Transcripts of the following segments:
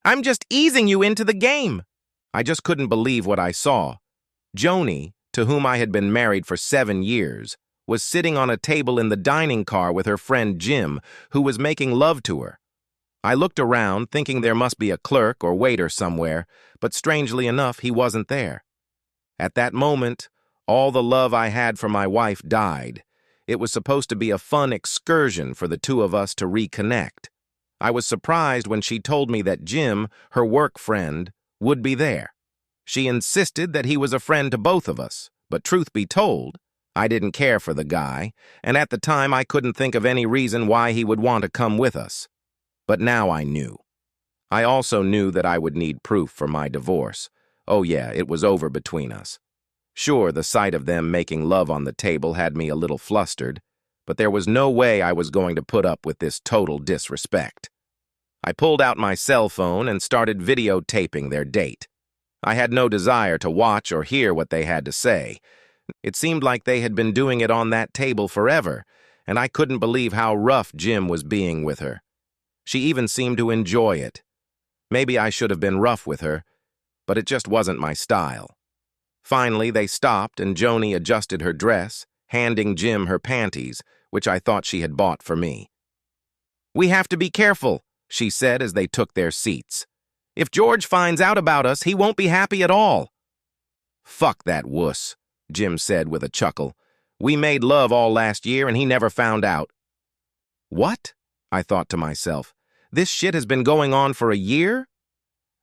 I'm just easing you into the game. I just couldn't believe what I saw. Joni, to whom I had been married for 7 years, was sitting on a table in the dining car with her friend Jim, who was making love to her. I looked around, thinking there must be a clerk or waiter somewhere, but strangely enough, he wasn't there. At that moment, all the love I had for my wife died. It was supposed to be a fun excursion for the two of us to reconnect. I was surprised when she told me that Jim, her work friend, would be there. She insisted that he was a friend to both of us, but truth be told, I didn't care for the guy, and at the time I couldn't think of any reason why he would want to come with us. But now I knew. I also knew that I would need proof for my divorce. Oh yeah, it was over between us. Sure, the sight of them making love on the table had me a little flustered, but there was no way I was going to put up with this total disrespect. I pulled out my cell phone and started videotaping their date. I had no desire to watch or hear what they had to say. It seemed like they had been doing it on that table forever, and I couldn't believe how rough Jim was being with her. She even seemed to enjoy it. Maybe I should have been rough with her, but it just wasn't my style. Finally, they stopped and Joni adjusted her dress, handing Jim her panties, which I thought she had bought for me. "We have to be careful," she said as they took their seats. "If George finds out about us, he won't be happy at all." "Fuck that wuss," Jim said with a chuckle. "We made love all last year and he never found out." What? I thought to myself. This shit has been going on for a year?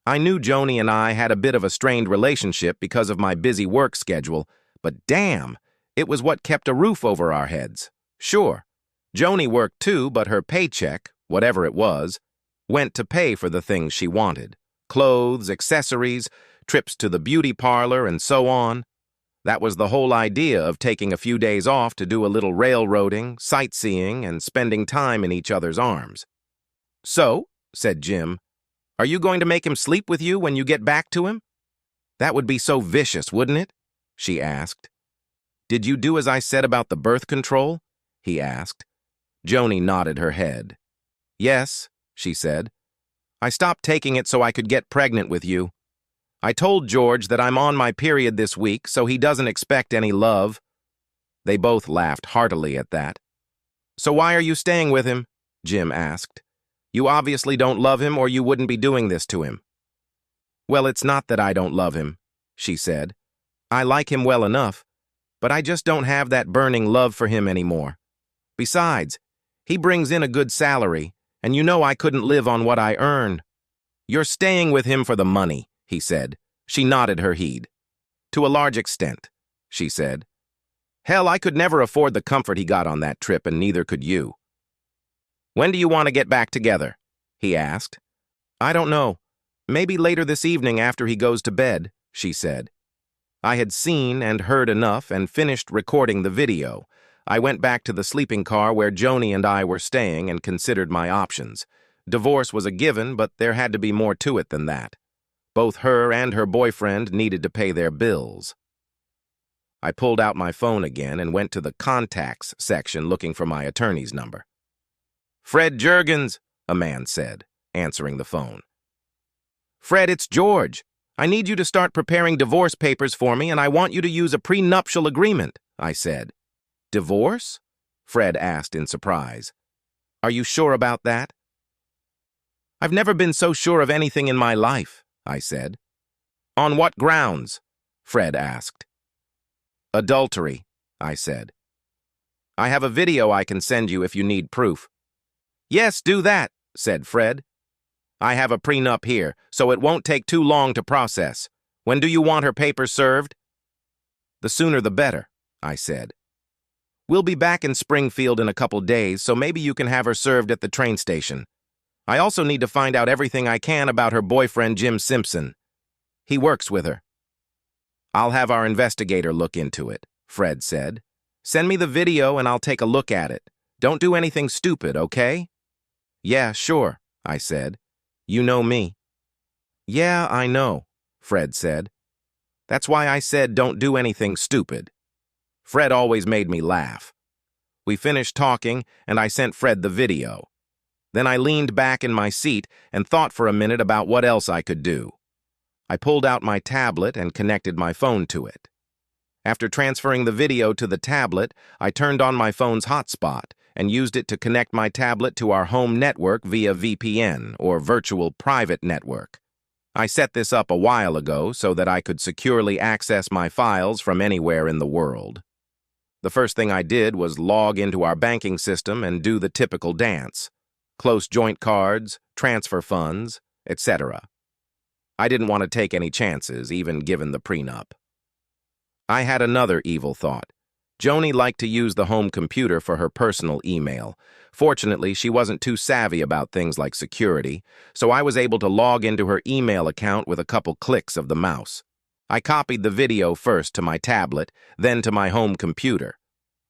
I knew Joni and I had a bit of a strained relationship because of my busy work schedule, but damn, it was what kept a roof over our heads. Sure, Joni worked too, but her paycheck, whatever it was, went to pay for the things she wanted. Clothes, accessories, trips to the beauty parlor, and so on. That was the whole idea of taking a few days off to do a little railroading, sightseeing, and spending time in each other's arms. "So," said Jim, "are you going to make him sleep with you when you get back to him?" "That would be so vicious, wouldn't it?" she asked. "Did you do as I said about the birth control?" he asked. Joni nodded her head. "Yes," she said. "I stopped taking it so I could get pregnant with you. I told George that I'm on my period this week, so he doesn't expect any love." They both laughed heartily at that. "So why are you staying with him?" Jim asked. "You obviously don't love him or you wouldn't be doing this to him." "Well, it's not that I don't love him," she said. "I like him well enough, but I just don't have that burning love for him anymore. Besides, he brings in a good salary, and you know I couldn't live on what I earn." "You're staying with him for the money," he said. She nodded her head. "To a large extent," she said. "Hell, I could never afford the comfort he got on that trip, and neither could you." "When do you want to get back together?" he asked. "I don't know. Maybe later this evening after he goes to bed," she said. I had seen and heard enough and finished recording the video. I went back to the sleeping car where Joni and I were staying and considered my options. Divorce was a given, but there had to be more to it than that. Both her and her boyfriend needed to pay their bills. I pulled out my phone again and went to the contacts section looking for my attorney's number. "Fred Juergens," a man said, answering the phone. "Fred, it's George. I need you to start preparing divorce papers for me, and I want you to use a prenuptial agreement," I said. "Divorce?" Fred asked in surprise. "Are you sure about that?" "I've never been so sure of anything in my life," I said. "On what grounds?" Fred asked. "Adultery," I said. "I have a video I can send you if you need proof." "Yes, do that," said Fred. "I have a prenup here, so it won't take too long to process. When do you want her papers served?" "The sooner the better," I said. "We'll be back in Springfield in a couple days, so maybe you can have her served at the train station. I also need to find out everything I can about her boyfriend, Jim Simpson. He works with her." "I'll have our investigator look into it," Fred said. "Send me the video and I'll take a look at it. Don't do anything stupid, okay?" "Yeah, sure," I said. "You know me." "Yeah, I know," Fred said. "That's why I said don't do anything stupid." Fred always made me laugh. We finished talking, and I sent Fred the video. Then I leaned back in my seat and thought for a minute about what else I could do. I pulled out my tablet and connected my phone to it. After transferring the video to the tablet, I turned on my phone's hotspot and used it to connect my tablet to our home network via VPN, or virtual private network. I set this up a while ago so that I could securely access my files from anywhere in the world. The first thing I did was log into our banking system and do the typical dance: close joint cards, transfer funds, etc. I didn't want to take any chances, even given the prenup. I had another evil thought. Joni liked to use the home computer for her personal email. Fortunately, she wasn't too savvy about things like security, so I was able to log into her email account with a couple clicks of the mouse. I copied the video first to my tablet, then to my home computer.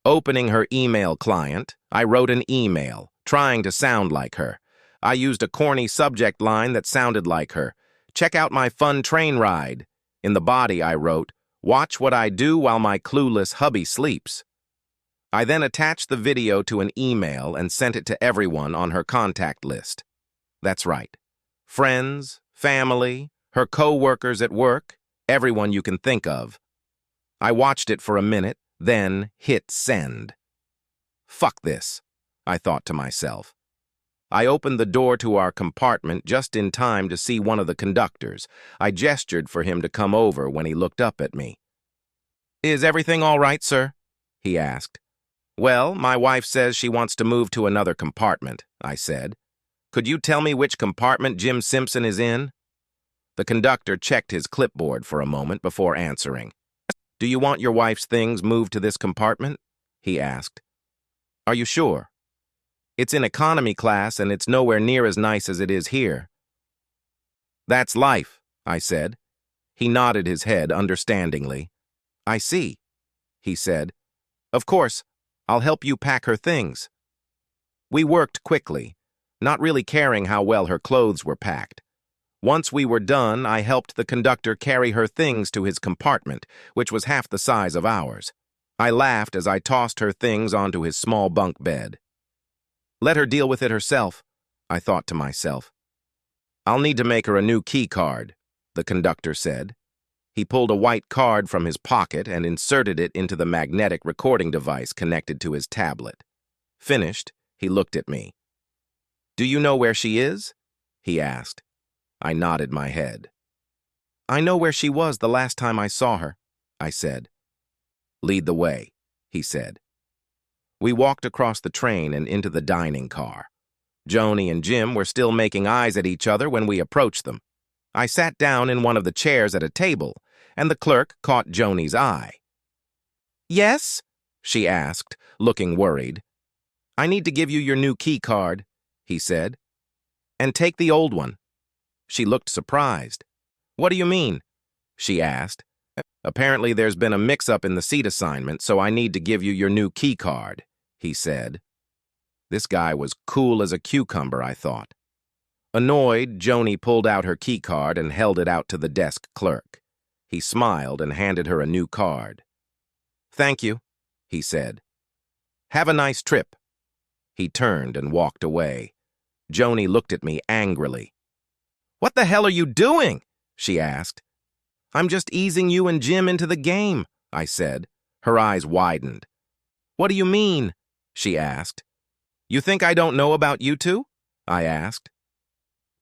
Opening her email client, I wrote an email, trying to sound like her. I used a corny subject line that sounded like her. "Check out my fun train ride." In the body, I wrote, "Watch what I do while my clueless hubby sleeps." I then attached the video to an email and sent it to everyone on her contact list. That's right. Friends, family, her co-workers at work, everyone you can think of. I watched it for a minute, then hit send. Fuck this, I thought to myself. I opened the door to our compartment just in time to see one of the conductors. I gestured for him to come over when he looked up at me. "Is everything all right, sir?" he asked. "Well, my wife says she wants to move to another compartment," I said. "Could you tell me which compartment Jim Simpson is in?" The conductor checked his clipboard for a moment before answering. "Do you want your wife's things moved to this compartment?" he asked. "Are you sure? It's in economy class and it's nowhere near as nice as it is here." "That's life," I said. He nodded his head understandingly. "I see," he said. "Of course, I'll help you pack her things." We worked quickly, not really caring how well her clothes were packed. Once we were done, I helped the conductor carry her things to his compartment, which was half the size of ours. I laughed as I tossed her things onto his small bunk bed. Let her deal with it herself, I thought to myself. "I'll need to make her a new key card," the conductor said. He pulled a white card from his pocket and inserted it into the magnetic recording device connected to his tablet. Finished, he looked at me. "Do you know where she is?" he asked. I nodded my head. "I know where she was the last time I saw her," I said. "Lead the way," he said. We walked across the train and into the dining car. Joni and Jim were still making eyes at each other when we approached them. I sat down in one of the chairs at a table, and the clerk caught Joni's eye. "Yes?" she asked, looking worried. "I need to give you your new key card," he said. "And take the old one." She looked surprised. "What do you mean?" she asked. "Apparently there's been a mix-up in the seat assignment, so I need to give you your new key card," he said. This guy was cool as a cucumber, I thought. Annoyed, Joni pulled out her key card and held it out to the desk clerk. He smiled and handed her a new card. "Thank you," he said. "Have a nice trip." He turned and walked away. Joni looked at me angrily. "What the hell are you doing?" she asked. "I'm just easing you and Jim into the game," I said. Her eyes widened. "What do you mean?" she asked. "You think I don't know about you two?" I asked.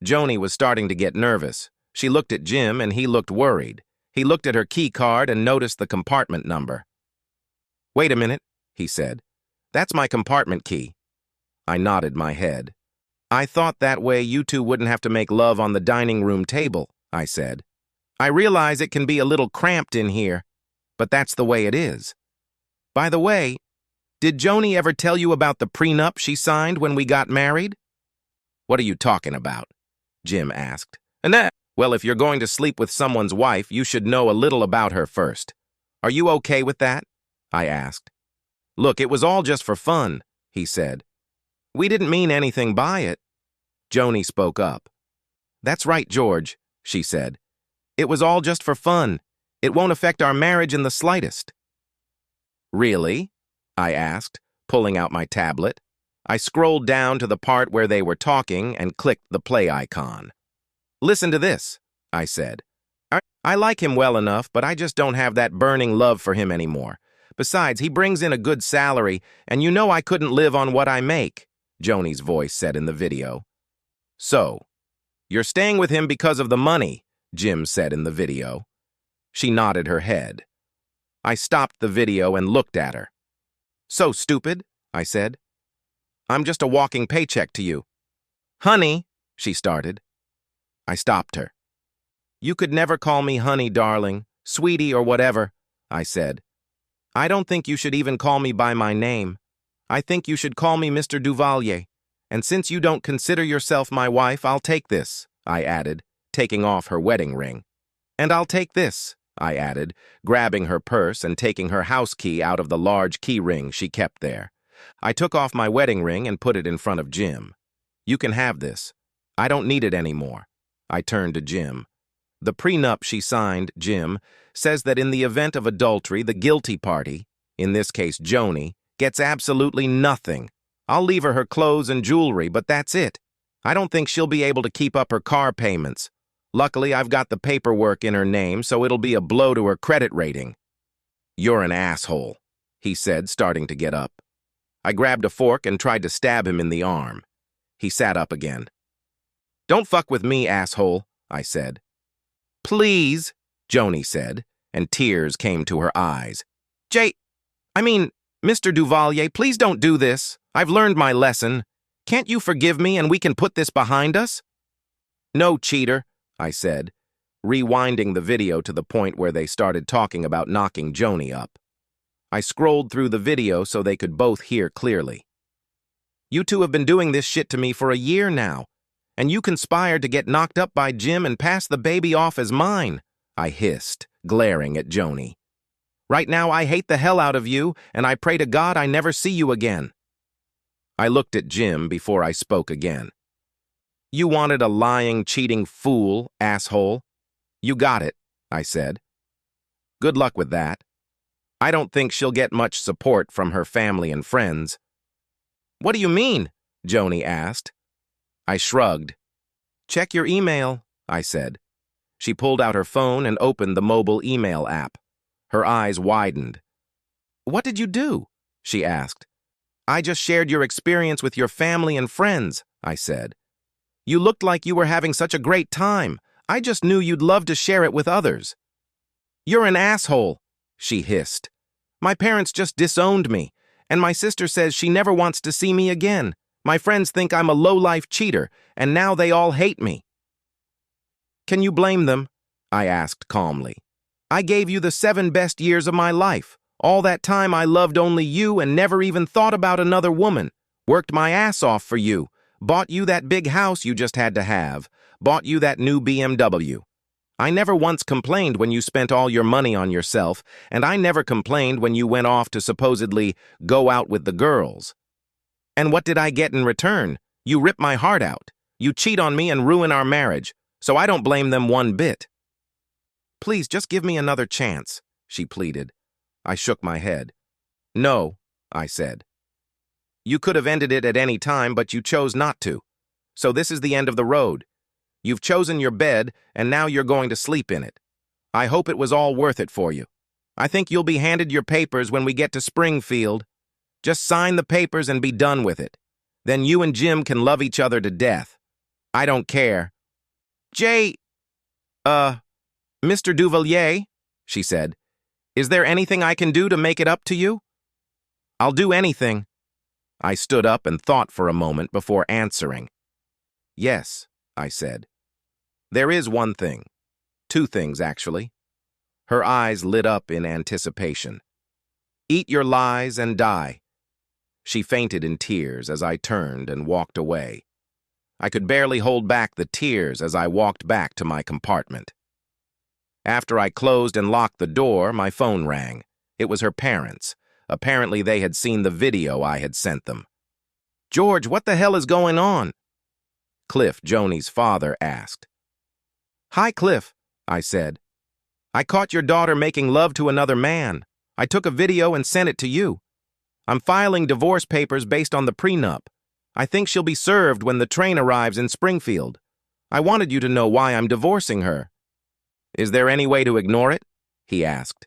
Joni was starting to get nervous. She looked at Jim and he looked worried. He looked at her key card and noticed the compartment number. "Wait a minute," he said. "That's my compartment key." I nodded my head. "I thought that way you two wouldn't have to make love on the dining room table," I said. "I realize it can be a little cramped in here, but that's the way it is. By the way, did Joni ever tell you about the prenup she signed when we got married?" "What are you talking about?" Jim asked. "Well, if you're going to sleep with someone's wife, you should know a little about her first. Are you okay with that?" I asked. "Look, it was all just for fun," he said. "We didn't mean anything by it." Joni spoke up. "That's right, George," she said. "It was all just for fun. It won't affect our marriage in the slightest." "Really?" I asked, pulling out my tablet. I scrolled down to the part where they were talking and clicked the play icon. "Listen to this," I said. I like him well enough, but I just don't have that burning love for him anymore. Besides, he brings in a good salary, and you know I couldn't live on what I make," Joni's voice said in the video. "So, you're staying with him because of the money," Jim said in the video. She nodded her head. I stopped the video and looked at her. "So stupid," I said. "I'm just a walking paycheck to you." "Honey," she started. I stopped her. "You could never call me honey, darling, sweetie, or whatever," I said. "I don't think you should even call me by my name. I think you should call me Mr. Duvalier. And since you don't consider yourself my wife, I'll take this," I added, taking off her wedding ring. "And I'll take this," I added, grabbing her purse and taking her house key out of the large key ring she kept there. I took off my wedding ring and put it in front of Jim. "You can have this. I don't need it anymore." I turned to Jim. "The prenup she signed, Jim, says that in the event of adultery, the guilty party, in this case Joni, gets absolutely nothing. I'll leave her her clothes and jewelry, but that's it. I don't think she'll be able to keep up her car payments. Luckily, I've got the paperwork in her name, so it'll be a blow to her credit rating." "You're an asshole," he said, starting to get up. I grabbed a fork and tried to stab him in the arm. He sat up again. "Don't fuck with me, asshole," I said. "Please," Joni said, and tears came to her eyes. Mr. Duvalier, please don't do this. I've learned my lesson. Can't you forgive me and we can put this behind us?" "No, cheater," I said, rewinding the video to the point where they started talking about knocking Joni up. I scrolled through the video so they could both hear clearly. "You two have been doing this shit to me for a year now, and you conspired to get knocked up by Jim and pass the baby off as mine," I hissed, glaring at Joni. "Right now I hate the hell out of you, and I pray to God I never see you again." I looked at Jim before I spoke again. "You wanted a lying, cheating fool, asshole. You got it," I said. "Good luck with that. I don't think she'll get much support from her family and friends." "What do you mean?" Joni asked. I shrugged. "Check your email," I said. She pulled out her phone and opened the mobile email app. Her eyes widened. "What did you do?" she asked. "I just shared your experience with your family and friends," I said. "You looked like you were having such a great time. I just knew you'd love to share it with others." "You're an asshole," she hissed. "My parents just disowned me, and my sister says she never wants to see me again. My friends think I'm a low-life cheater, and now they all hate me." "Can you blame them?" I asked calmly. "I gave you the 7 best years of my life. All that time I loved only you and never even thought about another woman. Worked my ass off for you. Bought you that big house you just had to have. Bought you that new BMW. I never once complained when you spent all your money on yourself, and I never complained when you went off to supposedly go out with the girls. And what did I get in return? You rip my heart out. You cheat on me and ruin our marriage, so I don't blame them one bit." "Please, just give me another chance," she pleaded. I shook my head. "No," I said. "You could have ended it at any time, but you chose not to. So this is the end of the road. You've chosen your bed, and now you're going to sleep in it. I hope it was all worth it for you. I think you'll be handed your papers when we get to Springfield. Just sign the papers and be done with it. Then you and Jim can love each other to death. I don't care." Mr. Duvalier," she said, "is there anything I can do to make it up to you?" "I'll do anything." I stood up and thought for a moment before answering. "Yes," I said. "There is one thing. 2 things, actually." Her eyes lit up in anticipation. "Eat your lies and die." She fainted in tears as I turned and walked away. I could barely hold back the tears as I walked back to my compartment. After I closed and locked the door, my phone rang. It was her parents. Apparently they had seen the video I had sent them. "George, what the hell is going on?" Cliff, Joni's father, asked. "Hi, Cliff," I said. "I caught your daughter making love to another man. I took a video and sent it to you. I'm filing divorce papers based on the prenup. I think she'll be served when the train arrives in Springfield. I wanted you to know why I'm divorcing her." "Is there any way to ignore it?" he asked.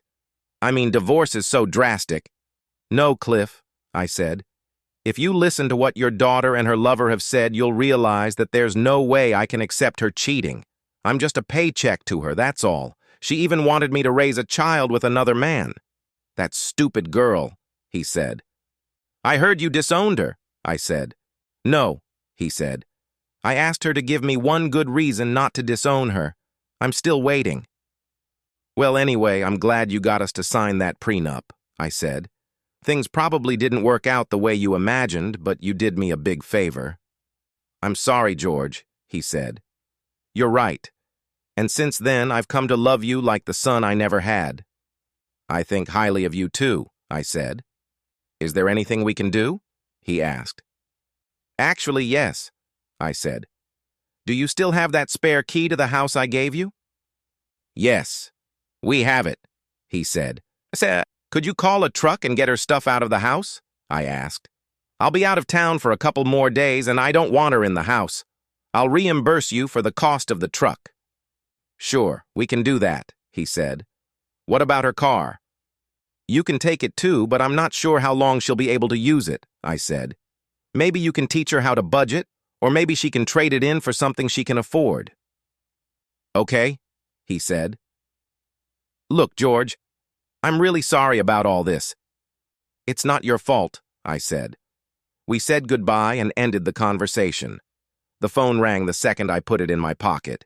"I mean, divorce is so drastic." "No, Cliff," I said. "If you listen to what your daughter and her lover have said, you'll realize that there's no way I can accept her cheating. I'm just a paycheck to her, that's all. She even wanted me to raise a child with another man." "That stupid girl," he said. "I heard you disowned her," I said. "No," he said. "I asked her to give me one good reason not to disown her. I'm still waiting." "Well, anyway, I'm glad you got us to sign that prenup," I said. "Things probably didn't work out the way you imagined, but you did me a big favor." "I'm sorry, George," he said. "You're right. And since then, I've come to love you like the son I never had." "I think highly of you too," I said. "Is there anything we can do?" he asked. "Actually, yes," I said. "Do you still have that spare key to the house I gave you?" "Yes, we have it," he said. "Could you call a truck and get her stuff out of the house?" I asked. "I'll be out of town for a couple more days and I don't want her in the house. I'll reimburse you for the cost of the truck." "Sure, we can do that," he said. "What about her car?" "You can take it too, but I'm not sure how long she'll be able to use it," I said. "Maybe you can teach her how to budget, or maybe she can trade it in for something she can afford." "Okay," he said. "Look, George, I'm really sorry about all this." "It's not your fault," I said. We said goodbye and ended the conversation. The phone rang the second I put it in my pocket.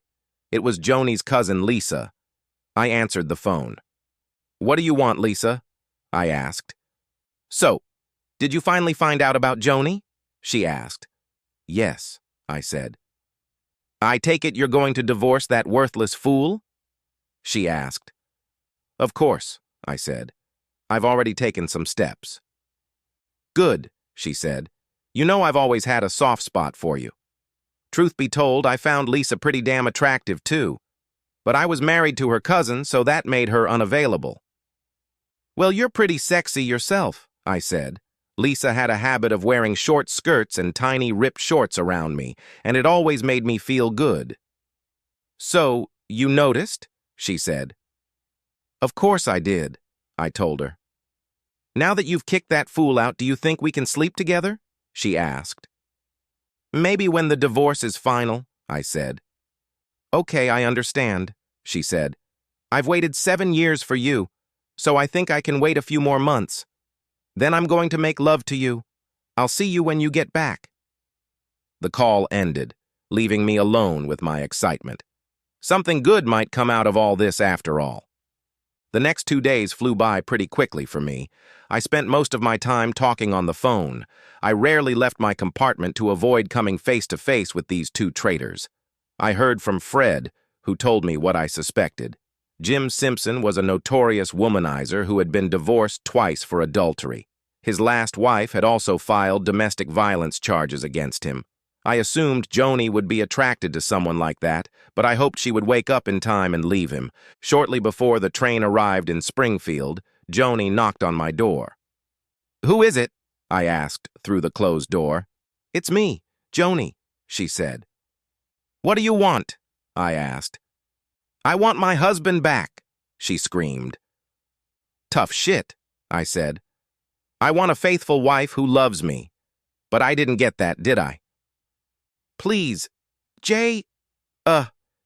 It was Joni's cousin, Lisa. I answered the phone. "What do you want, Lisa?" I asked. "So, did you finally find out about Joni?" she asked. "Yes," I said. "I take it you're going to divorce that worthless fool?" she asked. "Of course," I said. "I've already taken some steps." "Good," she said. "You know I've always had a soft spot for you. Truth be told, I found Lisa pretty damn attractive too. But I was married to her cousin, so that made her unavailable." "Well, you're pretty sexy yourself," I said. Lisa had a habit of wearing short skirts and tiny ripped shorts around me, and it always made me feel good. "So, you noticed?" she said. "Of course I did," I told her. "Now that you've kicked that fool out, do you think we can sleep together?" she asked. "Maybe when the divorce is final," I said. "Okay, I understand," she said. "I've waited 7 years for you, so I think I can wait a few more months. Then I'm going to make love to you. I'll see you when you get back." The call ended, leaving me alone with my excitement. Something good might come out of all this after all. The next 2 days flew by pretty quickly for me. I spent most of my time talking on the phone. I rarely left my compartment to avoid coming face to face with these two traitors. I heard from Fred, who told me what I suspected. Jim Simpson was a notorious womanizer who had been divorced twice for adultery. His last wife had also filed domestic violence charges against him. I assumed Joni would be attracted to someone like that, but I hoped she would wake up in time and leave him. Shortly before the train arrived in Springfield, Joni knocked on my door. "Who is it?" I asked through the closed door. "It's me, Joni," she said. "What do you want?" I asked. "I want my husband back," she screamed. "Tough shit," I said. "I want a faithful wife who loves me. But I didn't get that, did I?" "Please,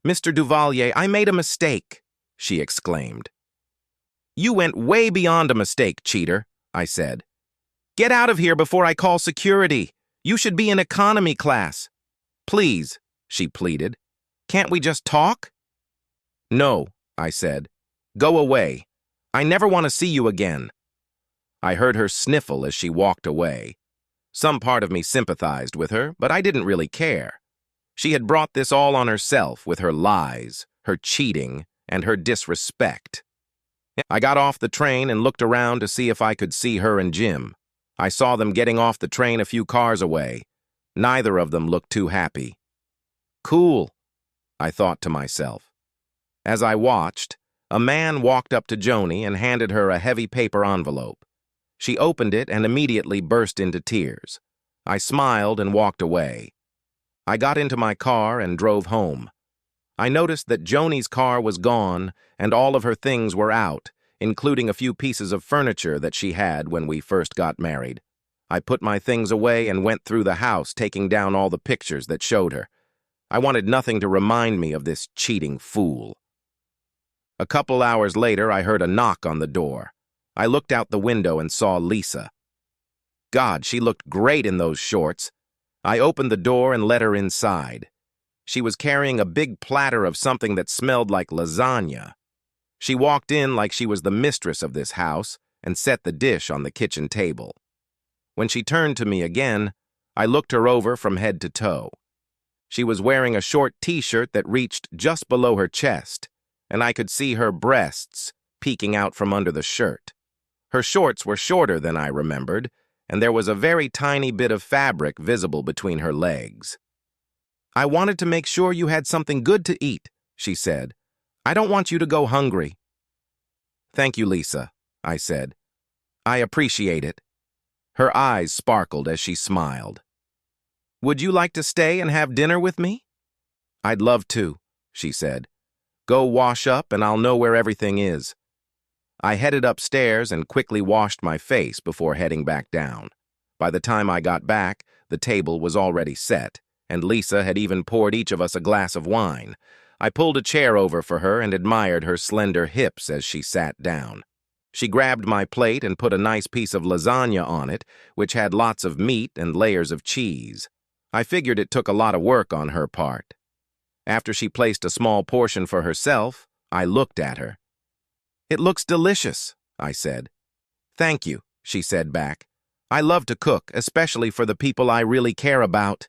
Mr. Duvalier, I made a mistake," she exclaimed. "You went way beyond a mistake, cheater," I said. "Get out of here before I call security. You should be in economy class." "Please," she pleaded. "Can't we just talk?" "No," I said. "Go away. I never want to see you again." I heard her sniffle as she walked away. Some part of me sympathized with her, but I didn't really care. She had brought this all on herself with her lies, her cheating, and her disrespect. I got off the train and looked around to see if I could see her and Jim. I saw them getting off the train a few cars away. Neither of them looked too happy. Cool, I thought to myself. As I watched, a man walked up to Joni and handed her a heavy paper envelope. She opened it and immediately burst into tears. I smiled and walked away. I got into my car and drove home. I noticed that Joni's car was gone and all of her things were out, including a few pieces of furniture that she had when we first got married. I put my things away and went through the house, taking down all the pictures that showed her. I wanted nothing to remind me of this cheating fool. A couple hours later, I heard a knock on the door. I looked out the window and saw Lisa. God, she looked great in those shorts. I opened the door and let her inside. She was carrying a big platter of something that smelled like lasagna. She walked in like she was the mistress of this house and set the dish on the kitchen table. When she turned to me again, I looked her over from head to toe. She was wearing a short t-shirt that reached just below her chest, and I could see her breasts peeking out from under the shirt. Her shorts were shorter than I remembered, and there was a very tiny bit of fabric visible between her legs. "I wanted to make sure you had something good to eat," she said. "I don't want you to go hungry." "Thank you, Lisa," I said. "I appreciate it." Her eyes sparkled as she smiled. "Would you like to stay and have dinner with me?" "I'd love to," she said. "Go wash up and I'll know where everything is." I headed upstairs and quickly washed my face before heading back down. By the time I got back, the table was already set, and Lisa had even poured each of us a glass of wine. I pulled a chair over for her and admired her slender hips as she sat down. She grabbed my plate and put a nice piece of lasagna on it, which had lots of meat and layers of cheese. I figured it took a lot of work on her part. After she placed a small portion for herself, I looked at her. "It looks delicious," I said. "Thank you," she said back. "I love to cook, especially for the people I really care about."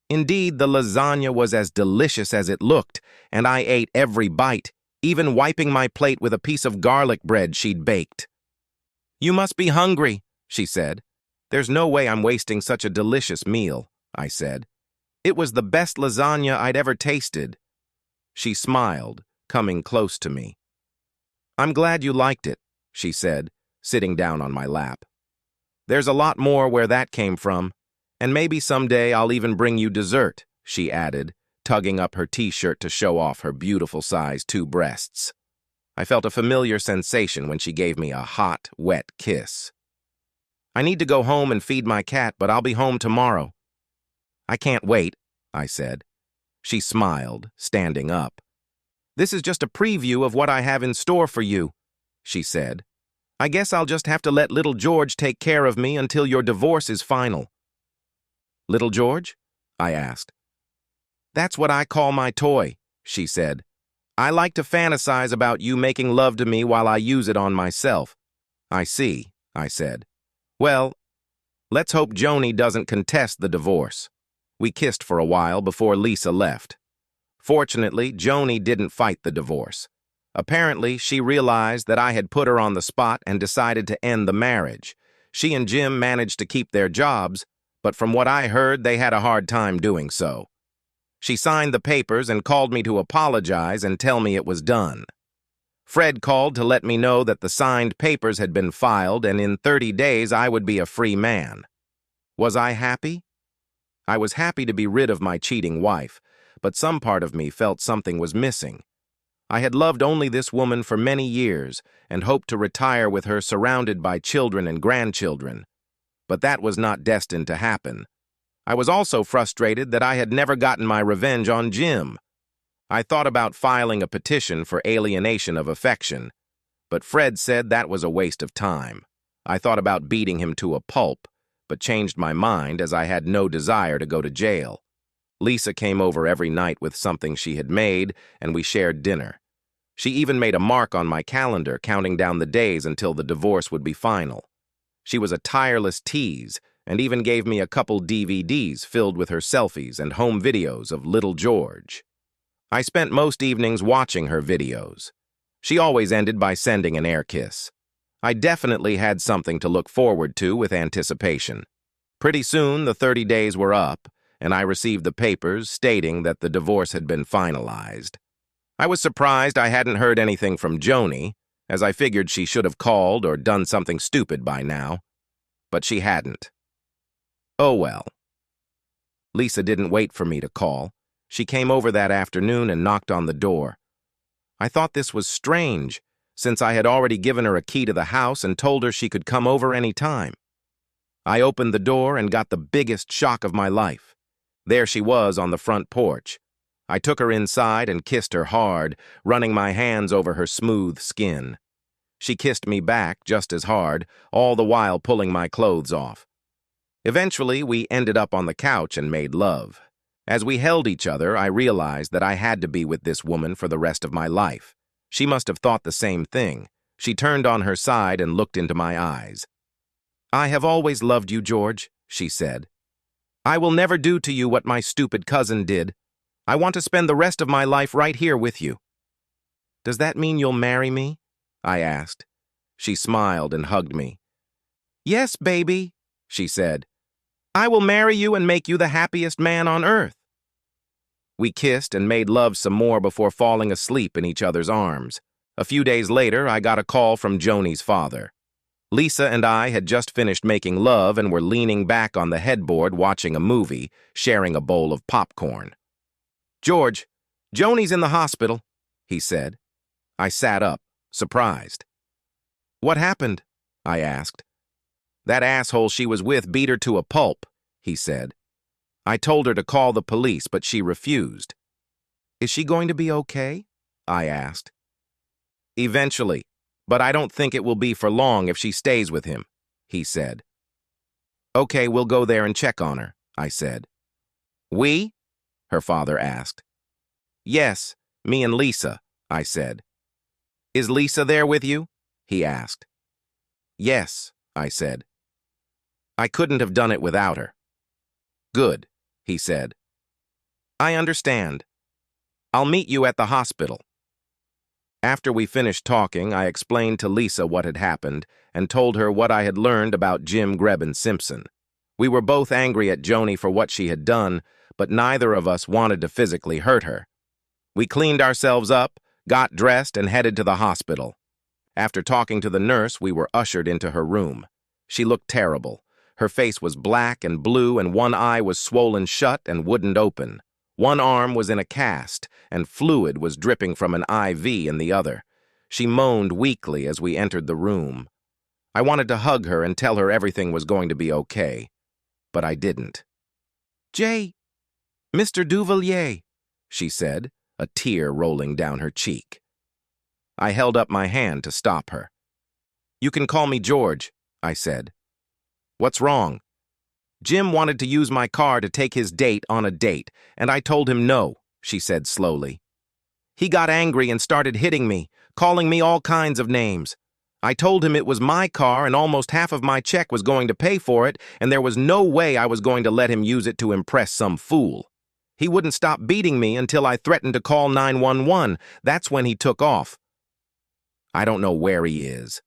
Indeed, the lasagna was as delicious as it looked, and I ate every bite, even wiping my plate with a piece of garlic bread she'd baked. "You must be hungry," she said. "There's no way I'm wasting such a delicious meal," I said. "It was the best lasagna I'd ever tasted." She smiled, coming close to me. "I'm glad you liked it," she said, sitting down on my lap. "There's a lot more where that came from, and maybe someday I'll even bring you dessert," she added, tugging up her t-shirt to show off her beautiful size 2 breasts. I felt a familiar sensation when she gave me a hot, wet kiss. "I need to go home and feed my cat, but I'll be home tomorrow." "I can't wait," I said. She smiled, standing up. "This is just a preview of what I have in store for you," she said. "I guess I'll just have to let little George take care of me until your divorce is final." "Little George?" I asked. "That's what I call my toy," she said. "I like to fantasize about you making love to me while I use it on myself." "I see," I said. "Well, let's hope Joni doesn't contest the divorce." We kissed for a while before Lisa left. Fortunately, Joni didn't fight the divorce. Apparently, she realized that I had put her on the spot and decided to end the marriage. She and Jim managed to keep their jobs, but from what I heard, they had a hard time doing so. She signed the papers and called me to apologize and tell me it was done. Fred called to let me know that the signed papers had been filed and in 30 days I would be a free man. Was I happy? I was happy to be rid of my cheating wife, but some part of me felt something was missing. I had loved only this woman for many years and hoped to retire with her surrounded by children and grandchildren. But that was not destined to happen. I was also frustrated that I had never gotten my revenge on Jim. I thought about filing a petition for alienation of affection, but Fred said that was a waste of time. I thought about beating him to a pulp, but changed my mind as I had no desire to go to jail. Lisa came over every night with something she had made, and we shared dinner. She even made a mark on my calendar, counting down the days until the divorce would be final. She was a tireless tease, and even gave me a couple DVDs filled with her selfies and home videos of little George. I spent most evenings watching her videos. She always ended by sending an air kiss. I definitely had something to look forward to with anticipation. Pretty soon, the 30 days were up, and I received the papers stating that the divorce had been finalized. I was surprised I hadn't heard anything from Joni, as I figured she should have called or done something stupid by now. But she hadn't. Oh well. Lisa didn't wait for me to call. She came over that afternoon and knocked on the door. I thought this was strange, since I had already given her a key to the house and told her she could come over any time. I opened the door and got the biggest shock of my life. There she was on the front porch. I took her inside and kissed her hard, running my hands over her smooth skin. She kissed me back just as hard, all the while pulling my clothes off. Eventually, we ended up on the couch and made love. As we held each other, I realized that I had to be with this woman for the rest of my life. She must have thought the same thing. She turned on her side and looked into my eyes. "I have always loved you, George," she said. "I will never do to you what my stupid cousin did. I want to spend the rest of my life right here with you." "Does that mean you'll marry me?" I asked. She smiled and hugged me. "Yes, baby," she said. "I will marry you and make you the happiest man on earth." We kissed and made love some more before falling asleep in each other's arms. A few days later, I got a call from Joni's father. Lisa and I had just finished making love and were leaning back on the headboard watching a movie, sharing a bowl of popcorn. "George, Joni's in the hospital," he said. I sat up, surprised. "What happened?" I asked. "That asshole she was with beat her to a pulp," he said. "I told her to call the police, but she refused." "Is she going to be okay?" I asked. "Eventually, but I don't think it will be for long if she stays with him," he said. "Okay, we'll go there and check on her," I said. "We?" her father asked. "Yes, me and Lisa," I said. "Is Lisa there with you?" he asked. "Yes," I said. "I couldn't have done it without her." "Good," he said. "I understand. I'll meet you at the hospital." After we finished talking, I explained to Lisa what had happened and told her what I had learned about Jim Grebben Simpson. We were both angry at Joni for what she had done, but neither of us wanted to physically hurt her. We cleaned ourselves up, got dressed, and headed to the hospital. After talking to the nurse, we were ushered into her room. She looked terrible. Her face was black and blue, and one eye was swollen shut and wouldn't open. One arm was in a cast, and fluid was dripping from an IV in the other. She moaned weakly as we entered the room. I wanted to hug her and tell her everything was going to be okay, but I didn't. "Mr. Duvalier," she said, a tear rolling down her cheek. I held up my hand to stop her. "You can call me George," I said. "What's wrong?" "Jim wanted to use my car to take his date on a date, and I told him no," she said slowly. "He got angry and started hitting me, calling me all kinds of names. I told him it was my car and almost half of my check was going to pay for it, and there was no way I was going to let him use it to impress some fool. He wouldn't stop beating me until I threatened to call 911. That's when he took off. I don't know where he is.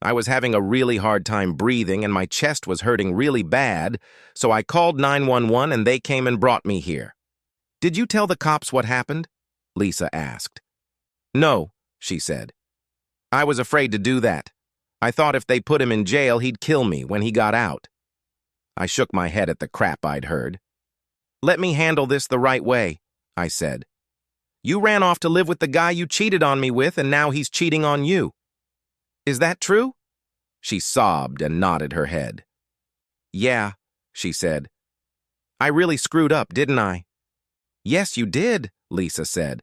I was having a really hard time breathing and my chest was hurting really bad, so I called 911 and they came and brought me here." "Did you tell the cops what happened?" Lisa asked. "No," she said. "I was afraid to do that. I thought if they put him in jail, he'd kill me when he got out." I shook my head at the crap I'd heard. "Let me handle this the right way," I said. "You ran off to live with the guy you cheated on me with, and now he's cheating on you. Is that true?" She sobbed and nodded her head. "Yeah," she said. "I really screwed up, didn't I?" "Yes, you did," Lisa said.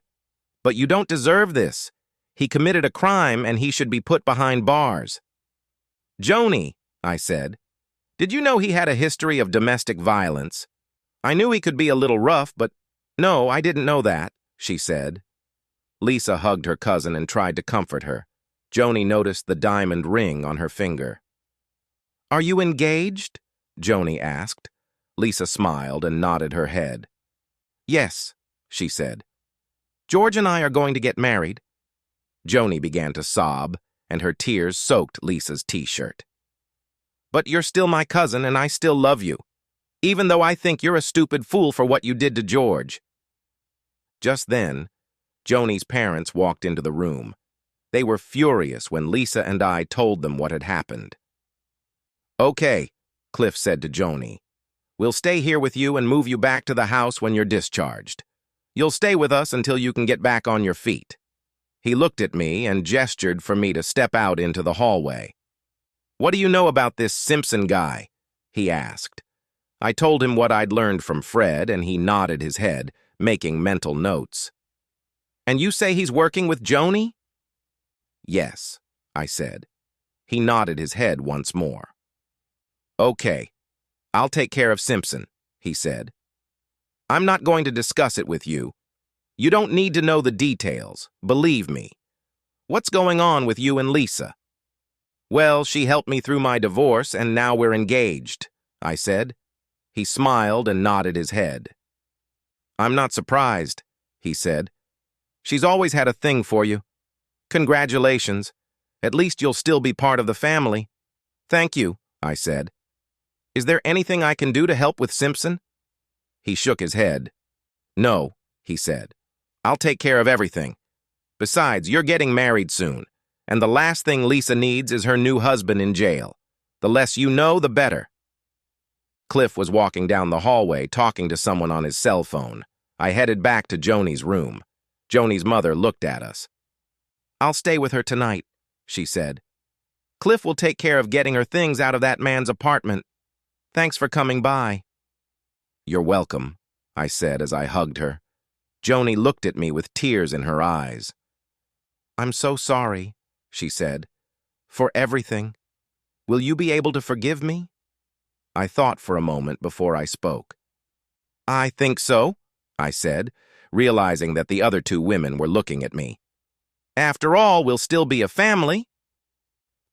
"But you don't deserve this. He committed a crime and he should be put behind bars." "Joni," I said, "did you know he had a history of domestic violence?" "I knew he could be a little rough, but no, I didn't know that," she said. Lisa hugged her cousin and tried to comfort her. Joni noticed the diamond ring on her finger. "Are you engaged?" Joni asked. Lisa smiled and nodded her head. "Yes," she said. "George and I are going to get married." Joni began to sob, and her tears soaked Lisa's t-shirt. "But you're still my cousin, and I still love you, even though I think you're a stupid fool for what you did to George." Just then, Joni's parents walked into the room. They were furious when Lisa and I told them what had happened. "Okay," Cliff said to Joni. We'll stay here with you and move you back to the house when you're discharged. You'll stay with us until you can get back on your feet." He looked at me and gestured for me to step out into the hallway. "What do you know about this Simpson guy?" he asked. I told him what I'd learned from Fred, and he nodded his head, making mental notes. "And you say he's working with Joni?" "Yes," I said. He nodded his head once more. "Okay, I'll take care of Simpson," he said. "I'm not going to discuss it with you. You don't need to know the details, believe me. What's going on with you and Lisa?" "Well, she helped me through my divorce, and now we're engaged," I said. He smiled and nodded his head. "I'm not surprised," he said. "She's always had a thing for you. Congratulations. At least you'll still be part of the family." "Thank you," I said. "Is there anything I can do to help with Simpson?" He shook his head. "No," he said. "I'll take care of everything. Besides, you're getting married soon, and the last thing Lisa needs is her new husband in jail. The less you know, the better." Cliff was walking down the hallway talking to someone on his cell phone. I headed back to Joni's room. Joni's mother looked at us. "I'll stay with her tonight," she said. "Cliff will take care of getting her things out of that man's apartment. Thanks for coming by." "You're welcome," I said as I hugged her. Joni looked at me with tears in her eyes. "I'm so sorry," she said, "for everything. Will you be able to forgive me?" I thought for a moment before I spoke. "I think so," I said, realizing that the other two women were looking at me. "After all, we'll still be a family."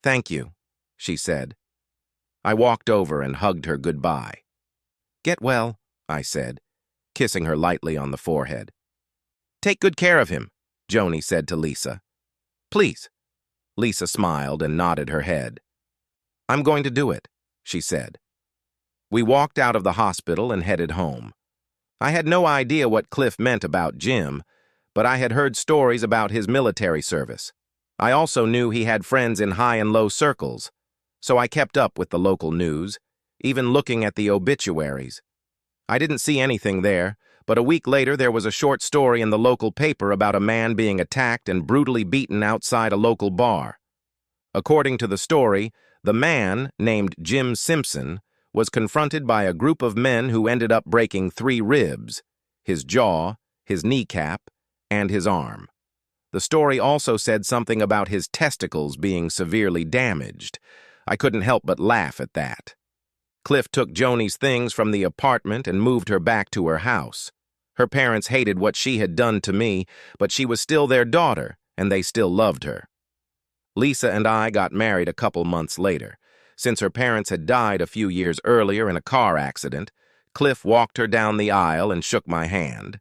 "Thank you," she said. I walked over and hugged her goodbye. "Get well," I said, kissing her lightly on the forehead. "Take good care of him," Joni said to Lisa. "Please." Lisa smiled and nodded her head. "I'm going to do it," she said. We walked out of the hospital and headed home. I had no idea what Cliff meant about Jim, but I had heard stories about his military service. I also knew he had friends in high and low circles, so I kept up with the local news, even looking at the obituaries. I didn't see anything there, but a week later there was a short story in the local paper about a man being attacked and brutally beaten outside a local bar. According to the story, the man, named Jim Simpson, was confronted by a group of men who ended up breaking 3 ribs, his jaw, his kneecap, and his arm. The story also said something about his testicles being severely damaged. I couldn't help but laugh at that. Cliff took Joni's things from the apartment and moved her back to her house. Her parents hated what she had done to me, but she was still their daughter, and they still loved her. Lisa and I got married a couple months later. Since her parents had died a few years earlier in a car accident, Cliff walked her down the aisle and shook my hand.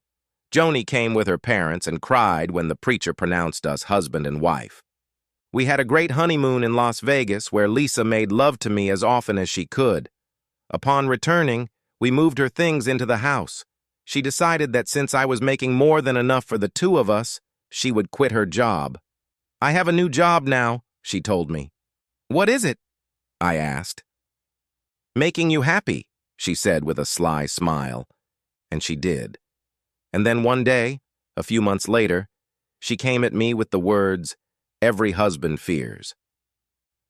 Joni came with her parents and cried when the preacher pronounced us husband and wife. We had a great honeymoon in Las Vegas where Lisa made love to me as often as she could. Upon returning, we moved her things into the house. She decided that since I was making more than enough for the two of us, she would quit her job. "I have a new job now," she told me. "What is it?" I asked. "Making you happy," she said with a sly smile. And she did. And then one day, a few months later, she came at me with the words, "Every husband fears."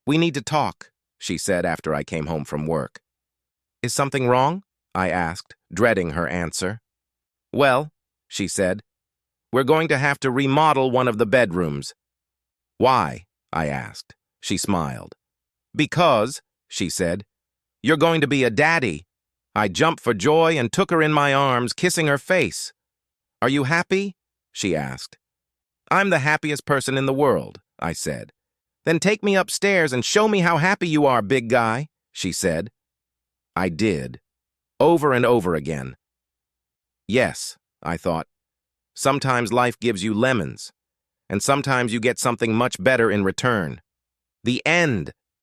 "We need to talk," she said after I came home from work. "Is something wrong?" I asked, dreading her answer. "Well," she said, "we're going to have to remodel one of the bedrooms." "Why?" I asked. She smiled. "Because," she said, "you're going to be a daddy." I jumped for joy and took her in my arms, kissing her face. "Are you happy?" she asked. "I'm the happiest person in the world," I said. "Then take me upstairs and show me how happy you are, big guy," she said. I did, over and over again. Yes, I thought, sometimes life gives you lemons, and sometimes you get something much better in return. The end.